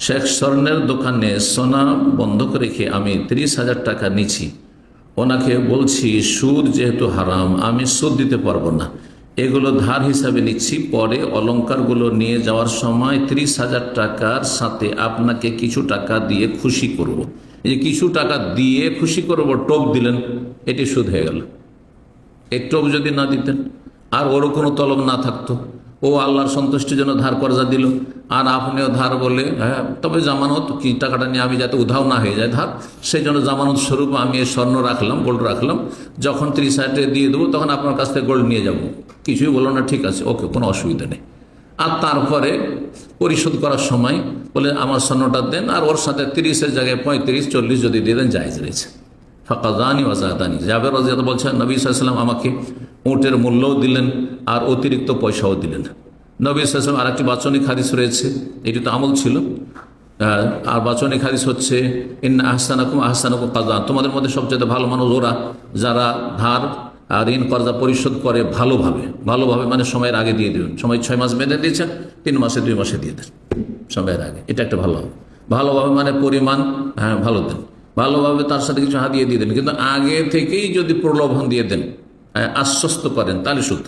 শেখ স্বর্ণের দোকানে সোনা বন্ধক রেখে আমি 30,000 টাকা নিচ্ছি, ওনাকে বলছি সুদ যেহেতু হারাম আমি সুদ দিতে পারবো না, এগুলো ধার হিসাবে নিচ্ছি, পরে অলংকারগুলো নিয়ে যাওয়ার সময় 30,000 টাকার সাথে আপনাকে কিছু টাকা দিয়ে খুশি করব। এই যে কিছু টাকা দিয়ে খুশি করব টোপ দিলেন, এটি সুদ হয়ে গেল। এই টোপ যদি না দিতেন আর ওরও কোনো তলব না থাকতো, ও আল্লাহর সন্তুষ্টির জন্য ধার কর্জা দিল আর আপনিও ধার বলে হ্যাঁ তবে জামানত কি টাকাটা নিয়ে আমি যাতে উধাও না হয়ে যায় ধার, সেই জন্য জামানত স্বরূপ আমি এই স্বর্ণ রাখলাম, গোল্ড রাখলাম, যখন 30,000 দিয়ে দেবো তখন আপনার কাছ থেকে গোল্ড নিয়ে যাব, কিছুই বললো না, ঠিক আছে ওকে কোনো অসুবিধা নেই। আর তারপরে পরিশোধ করার সময় বলে আমার স্বর্ণটা দেন, আর ওর সাথে 30-এর জায়গায় 35-40 যদি দিয়ে দেন জায়েজ রয়েছে। ফাকাদানি ওয়াজাদানি, জাবের রাদিয়াল্লাহু বলছেন নবী সাল্লাল্লাহু আলাইহি ওয়াসাল্লাম আমাকে উটের মূল্যও দিলেন আর অতিরিক্ত পয়সাও দিলেন। নবী সাল্লাল্লাহু আলাইহি ওয়াসাল্লাম আরেকটি বাচনিক হাদিস রয়েছে, এটি তো আমল ছিল। আর বাচনিক হাদিস হচ্ছে ইন্না আহসানাকুম আহসানুকুম কাযা, তোমাদের মধ্যে সবচেয়ে ভালো মানুষ ওরা যারা ধার আর ঋণ কর্জা পরিশোধ করে ভালোভাবে। ভালোভাবে মানে সময়ের আগে দিয়ে দেবেন, সময় 6 মাস বেঁধে দিয়েছেন, 3 মাসে 2 মাসে দিয়ে দেন সময়ের আগে, এটা একটা ভালো হবে। ভালোভাবে মানে পরিমাণ হ্যাঁ ভালো দেন, ভালোভাবে তার সাথে কিছু হাদিয়ে দিয়ে দেন, কিন্তু আগে থেকেই যদি প্রলোভন দিয়ে দেন, আশ্বস্ত করেন, তাহলে সুদ।